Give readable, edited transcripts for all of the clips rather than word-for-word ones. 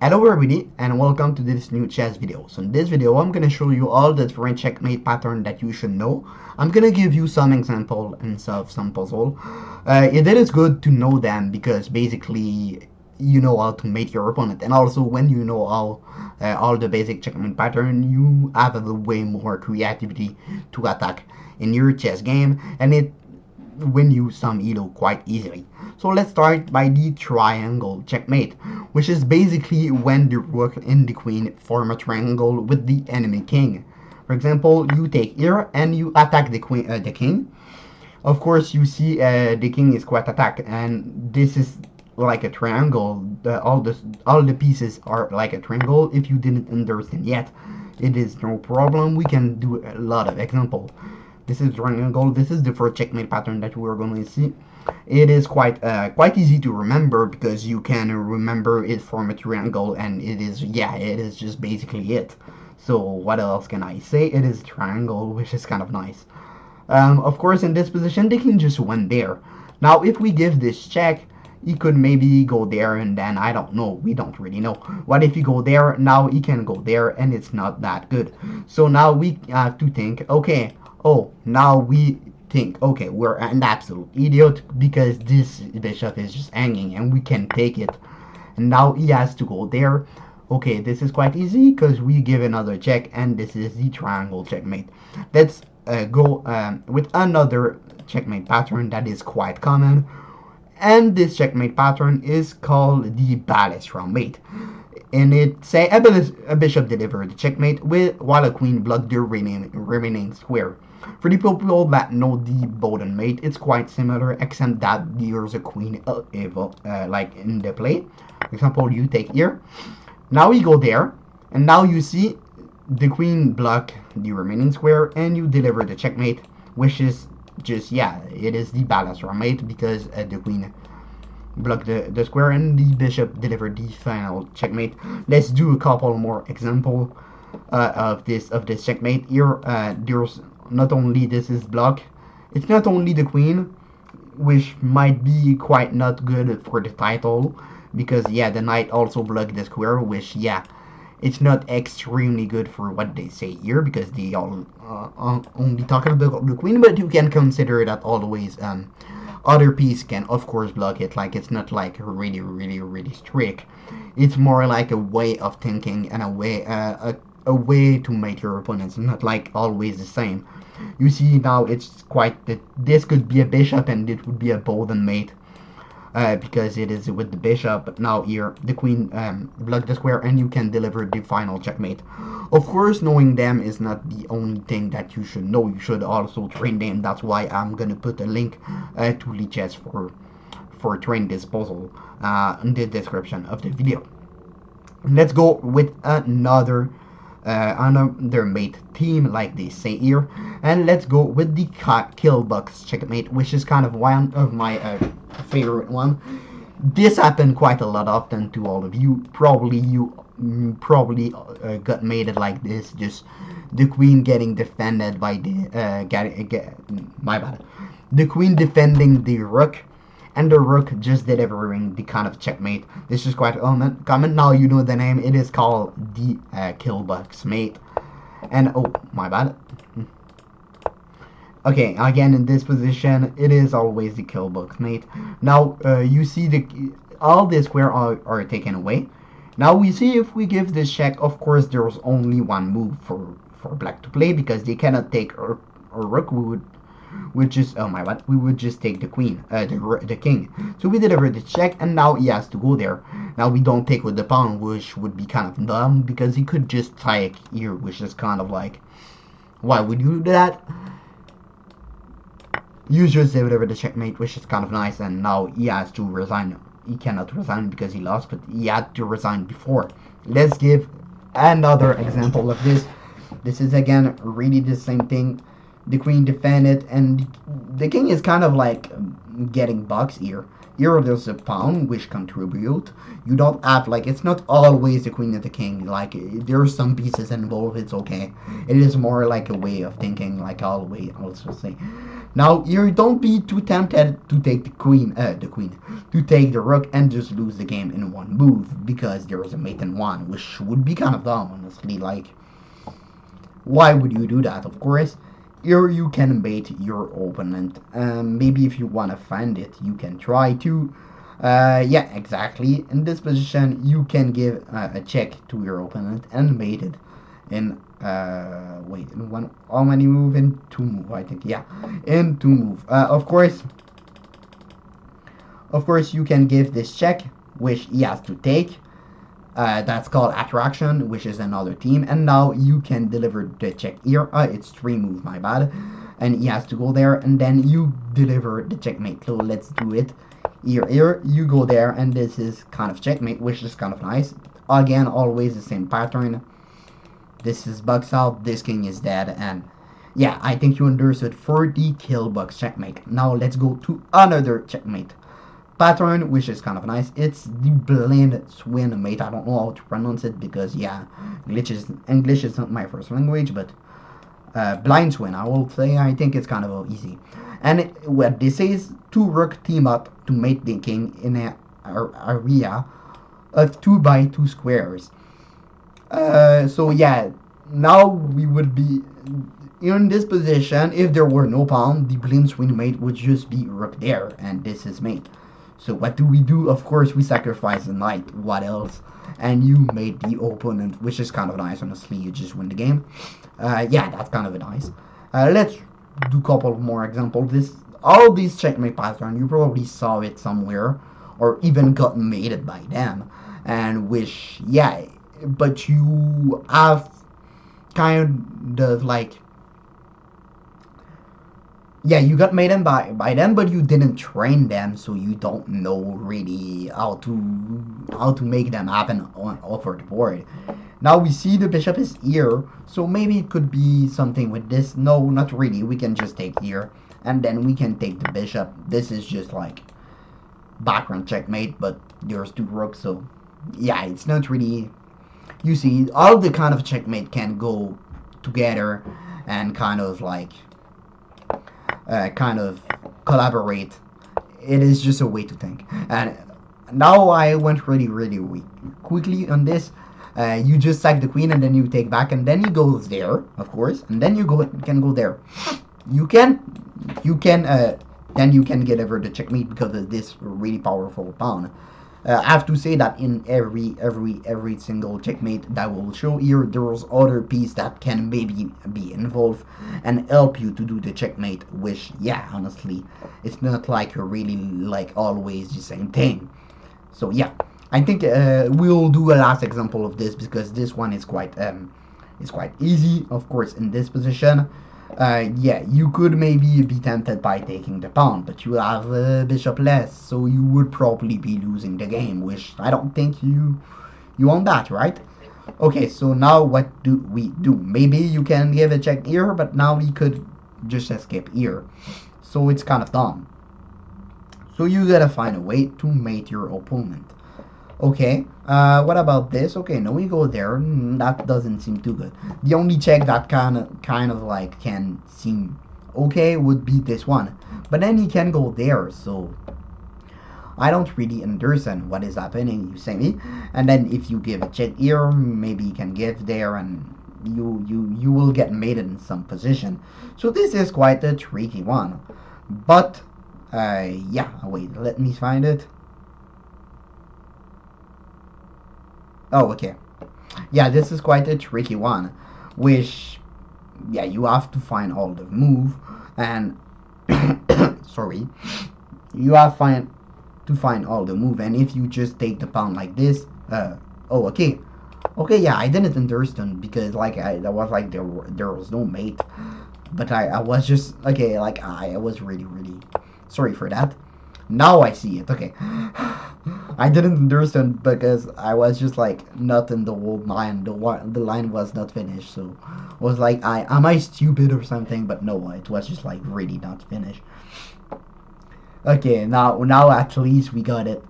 Hello everybody and welcome to this new chess video. So in this video I'm going to show you all the different checkmate pattern that you should know. I'm going to give you some example and solve some puzzle. It is good to know them because basically you know how to mate your opponent, and also when you know all the basic checkmate pattern you have a way more creativity to attack in your chess game, and it win you some elo quite easily. So let's start by the triangle checkmate, which is basically when the rook and the queen form a triangle with the enemy king. For example, you take here and you attack the king. Of course, you see the king is quite attacked, and this is like a triangle. All the pieces are like a triangle. If you didn't understand yet, it is no problem. We can do a lot of example. This is triangle. This is the first checkmate pattern that we're going to see. It is quite easy to remember because you can remember it from a triangle, and it is just basically it. So what else can I say? It is triangle, which is kind of nice. Of course, in this position, they can just win there. Now, if we give this check, he could maybe go there, and then I don't know. We don't really know. What if he go there? Now he can go there, and it's not that good. So now we have to think, okay, oh, now we think, okay, we're an absolute idiot because this bishop is just hanging and we can take it. And now he has to go there. Okay, this is quite easy because we give another check, and this is the triangle checkmate. Let's go with another checkmate pattern that is quite common. And this checkmate pattern is called the Balestra Mate. And it say a bishop delivered the checkmate while a queen blocked the remaining square. For the people that know the Bowden mate, it's quite similar, except that there's a queen like in the play. For example, you take here. Now you go there, and now you see the queen block the remaining square, and you deliver the checkmate, which is just, yeah, it is the Balestra Mate because the queen blocked the square and the bishop delivered the final checkmate. Let's do a couple more example of this checkmate. Here, there's not only this is block, it's not only the queen, which might be quite not good for the title because yeah, the knight also blocked the square, which yeah, it's not extremely good for what they say here because they all only talking about the queen, but you can consider that always other piece can of course block it. Like it's not like really strict. It's more like a way of thinking and a way to make your opponents not like always the same. You see now it's quite that this could be a bishop and it would be a Bowden mate because it is with the bishop. But now here the queen blocked the square and you can deliver the final checkmate. Of course, knowing them is not the only thing that you should know. You should also train them. That's why I'm gonna put a link to lichess for train this puzzle in the description of the video. Let's go with another mate team like they say here, and let's go with the kill box checkmate, which is kind of one of my favorite one. This happened quite a lot often to all of you. Probably got mated like this, just the queen getting defended by the my bad, the queen defending the rook, and the rook just delivering the kind of checkmate. This is quite common. Now you know the name. It is called the kill box mate. And oh, my bad. Okay, again in this position, it is always the kill box mate. Now you see all the square are taken away. Now we see if we give this check. Of course, there's only one move for black to play because they cannot take a rook. We would just take the queen, the king. So we deliver the check, and now he has to go there. Now we don't take with the pawn, which would be kind of dumb because he could just take here, which is kind of like, why would you do that? You just deliver the checkmate, which is kind of nice, and now he has to resign. He cannot resign because he lost, but he had to resign before. Let's give another example of this. This is again really the same thing. The queen defended, and the king is kind of like getting boxed here. Here there's a pawn which contribute. You don't have like, it's not always the queen and the king. Like there's some pieces involved. It's okay. It is more like a way of thinking, like I always also say. Now here, don't be too tempted to take to take the rook and just lose the game in one move because there is a mate in one, which would be kind of dumb, honestly. Like, why would you do that? Of course, here you can bait your opponent. Maybe if you want to find it, you can try to. Yeah, exactly. In this position, you can give a check to your opponent and bait it in wait, in one, how many move? In two move, I think. Yeah, in two move. Of course, you can give this check, which he has to take. That's called attraction, which is another team. And now you can deliver the check here. It's three move, my bad. And he has to go there, and then you deliver the checkmate. So let's do it. Here, you go there, and this is kind of checkmate, which is kind of nice. Again, always the same pattern. This is bugs out, this king is dead, and yeah, I think you understood 40 kill bugs checkmate. Now let's go to another checkmate pattern, which is kind of nice. It's the blind Swine mate. I don't know how to pronounce it because yeah, English is not my first language, but blind Swine, I will say. I think it's kind of easy. And what this is, two rook team up to mate the king in an area of 2x2 squares. So yeah, now we would be in this position. If there were no pawn, the blind Swine mate would just be rook there, and this is mate. So what do? Of course, we sacrifice the knight. What else? And you made the opponent, which is kind of nice. Honestly, you just win the game. Yeah, that's kind of nice. Let's do a couple more examples. All these checkmate pattern, you probably saw it somewhere, or even got mated by them, and which yeah. But you have kind of like, yeah, you got made them by them, but you didn't train them, so you don't know really how to make them happen over the board. Now we see the bishop is here, so maybe it could be something with this. No, not really. We can just take here, and then we can take the bishop. This is just like background checkmate, but there's two rooks, so yeah, it's not really. You see, all the kind of checkmate can go together and kind of like kind of collaborate. It is just a way to think. And now I went really quickly on this. You just sack the queen, and then you take back, and then he goes there, of course, and then you can go there. You can then you can get over the checkmate because of this really powerful pawn. I have to say that in every single checkmate that will show here, there's other piece that can maybe be involved and help you to do the checkmate, which yeah, honestly, it's not like you're really like always the same thing. So yeah, I think we'll do a last example of this because this one is quite easy. Of course, in this position, yeah, you could maybe be tempted by taking the pawn, but you have bishop less, so you would probably be losing the game, which I don't think you want that, right? Okay, so now what do we do? Maybe you can give a check here, but now we could just escape here, so it's kind of dumb. So you gotta find a way to mate your opponent. Okay, what about this? Okay, no, we go there. That doesn't seem too good. The only check that kind of like can seem okay would be this one, but then he can go there. So I don't really understand what is happening. You say me, and then if you give a check here, maybe you can give there, and you will get mated in some position. So this is quite a tricky one. But yeah, wait, let me find it. Oh, okay. Yeah, this is quite a tricky one, which, yeah, you have to find all the move, and, sorry, you have to find all the move, and if you just take the pawn like this, oh, okay. Okay, yeah, I didn't understand, because, like, I was like, there was no mate, but I was just, okay, like, I was really sorry for that. Now I see it, okay. I didn't understand because I was just like not in the whole line. The line was not finished, so I was like, am I stupid or something? But no, it was just like really not finished. Okay, now at least we got it.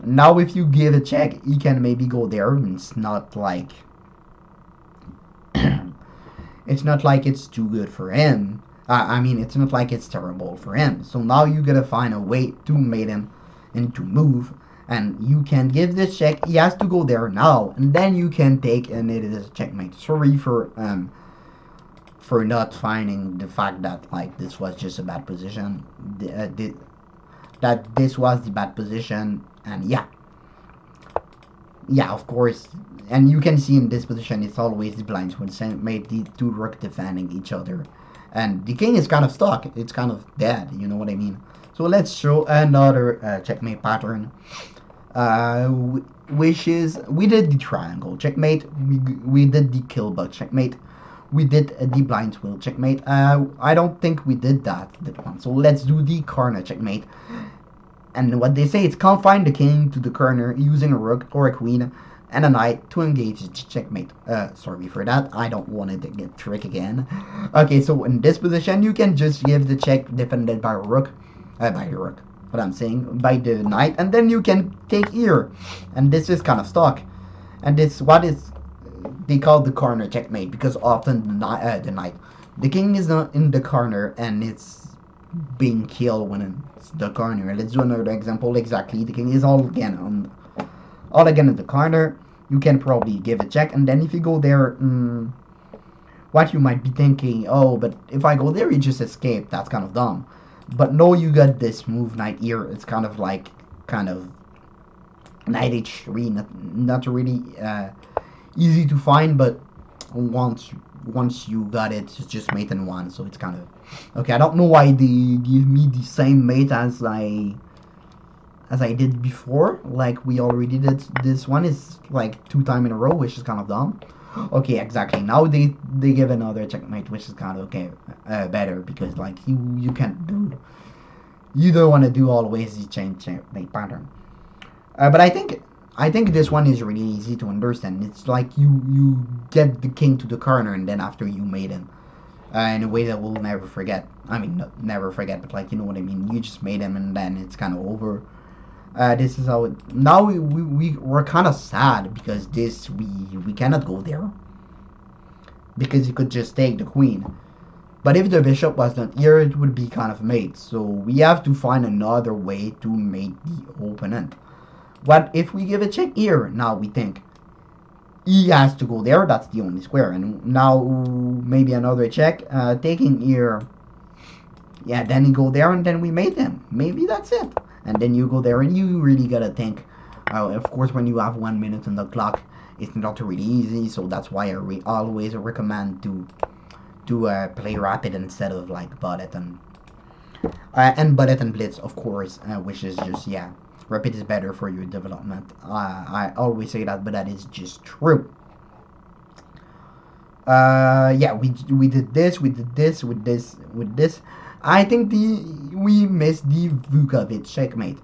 Now if you give a check, he can maybe go there. It's not like it's not like it's too good for him. I mean, it's not like it's terrible for him. So now you gotta find a way to mate him and to move. And you can give this check. He has to go there now, and then you can take, and it is checkmate. Sorry for not finding the fact that like this was just a bad position. That this was the bad position, and yeah, of course. And you can see in this position, it's always the blinds when made the two rook defending each other, and the king is kind of stuck. It's kind of dead. You know what I mean? So let's show another checkmate pattern, which is we did the triangle checkmate. We did the kill bug checkmate. We did the blinds wheel checkmate. I don't think we did that one. So let's do the corner checkmate. And what they say is confine the king to the corner using a rook or a queen and a knight to engage the checkmate. Sorry for that. I don't want it to get trick again. Okay, so in this position, you can just give the check defended by a rook. What I'm saying, by the knight, and then you can take here. And this is kind of stuck. And this what is they call the corner checkmate, because often the king is not in the corner and it's being killed when it's the corner. Let's do another example. Exactly, the king is all again in the corner. You can probably give a check, and then if you go there, what you might be thinking, oh, but if I go there, you just escape. That's kind of dumb. But no, you got this move knight here. It's kind of knight h3, not really easy to find, but once you got it, it's just mate and one. So it's kind of okay. I don't know why they give me the same mate as I did before. Like we already did. This one is like 2 times in a row, which is kind of dumb. Okay, exactly. Now they give another checkmate, which is kind of okay, better, because like you can't do, you don't want to do always the checkmate pattern. But I think this one is really easy to understand. It's like you get the king to the corner, and then after you mate him in a way that we'll never forget. I mean, not never forget, but like, you know what I mean. You just mate him, and then it's kind of over. This is how it. Now we're kind of sad because we cannot go there because you could just take the queen. But if the bishop was not here, it would be kind of mate. So we have to find another way to mate the opponent. What if we give a check here? Now we think he has to go there. That's the only square. And now maybe another check. Taking here. Yeah, then you go there and then we mate them. Maybe that's it. And then you go there and you really gotta think. Of course, when you have 1 minute on the clock, it's not really easy. So that's why I always recommend to play rapid instead of like bullet and blitz, of course, which is just, yeah, rapid is better for your development. I always say that, but that is just true. Yeah, we did this, with this. I think we missed the Vukovic Checkmate.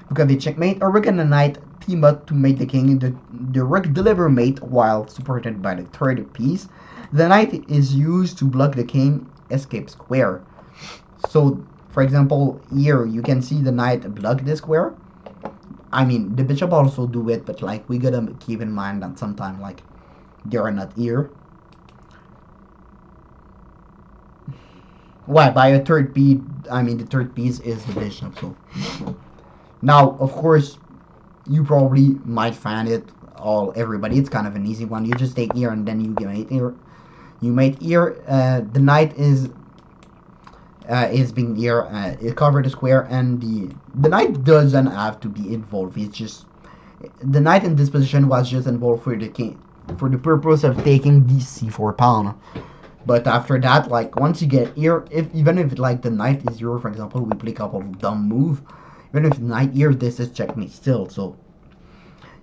Vukovic Checkmate, a rook and a knight team up to mate the king. The rook deliver mate while supported by the third piece. The knight is used to block the king escape square. So, for example, here you can see the knight block this square. I mean, the bishop also do it, but like we gotta keep in mind that sometimes like they are not here. Why? By a third piece, I mean the third piece is the bishop. So now, of course, you probably might find it everybody. It's kind of an easy one. You just take here and then you mate here. You mate here. The knight is being here. It covered the square, and the knight doesn't have to be involved. It's just the knight in this position was just involved for the king, for the purpose of taking the c4 pawn. But after that, like once you get here, even if like the knight is here, for example, we play a couple of dumb move. Even if knight here, this is checkmate still. So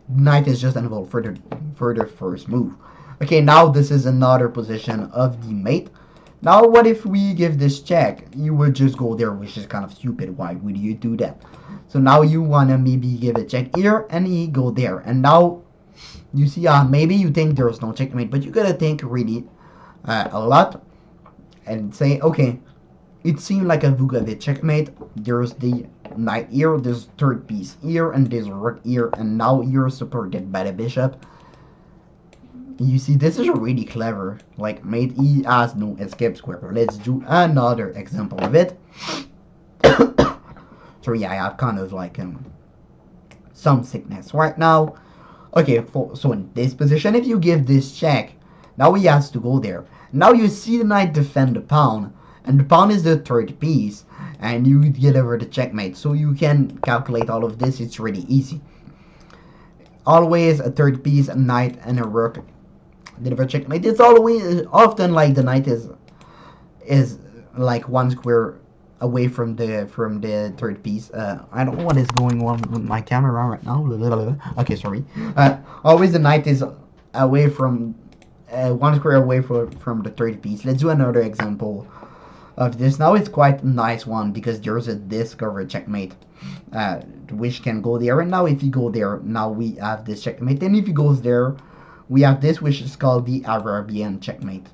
knight is just involved for the first move. Okay, now this is another position of the mate. Now what if we give this check? You would just go there, which is kind of stupid. Why would you do that? So now you wanna maybe give a check here and he go there. And now you see, maybe you think there's no checkmate, but you gotta think really a lot and say, okay, it seemed like a Vukovic checkmate. There's the knight here, there's third piece here, and there's rook here, and now you're supported by the bishop. You see, this is really clever. Like, mate E has no escape square. Let's do another example of it. So yeah, I have kind of like some sickness right now. Okay, so in this position, if you give this check, now he has to go there. Now you see the knight defend the pawn, and the pawn is the third piece, and you get over the checkmate. So you can calculate all of this. It's really easy. Always a third piece, a knight, and a rook. Deliver checkmate. It's always often like the knight is like one square away from the third piece. I don't know what is going on with my camera right now. Okay, sorry. Always the knight is away from one square away from the third piece. Let's do another example of this. Now it's quite a nice one because there's a discover checkmate, which can go there. And now if you go there, now we have this checkmate. And if he goes there, we have this, which is called the Arabian checkmate.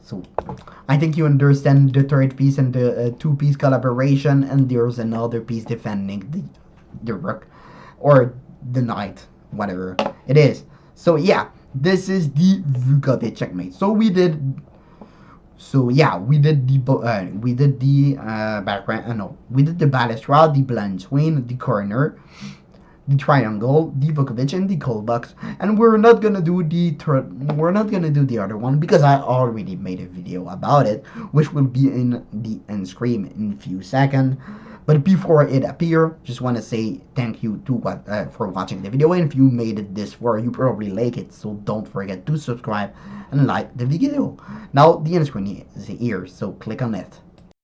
So I think you understand the third piece and the two-piece collaboration, and there's another piece defending the rook or the knight, whatever it is. So yeah, this is the Vukovic checkmate. So we did. So yeah, we did the background. No, we did the Balestra, the blind Swine, the corner, the triangle, the Vukovic, and the cold box. And we're not gonna do the other one because I already made a video about it, which will be in the end screen in a few seconds. But before it appears, just want to say thank you to for watching the video. And if you made it this far, you probably like it, so don't forget to subscribe and like the video. Now the end screen is here, so click on it.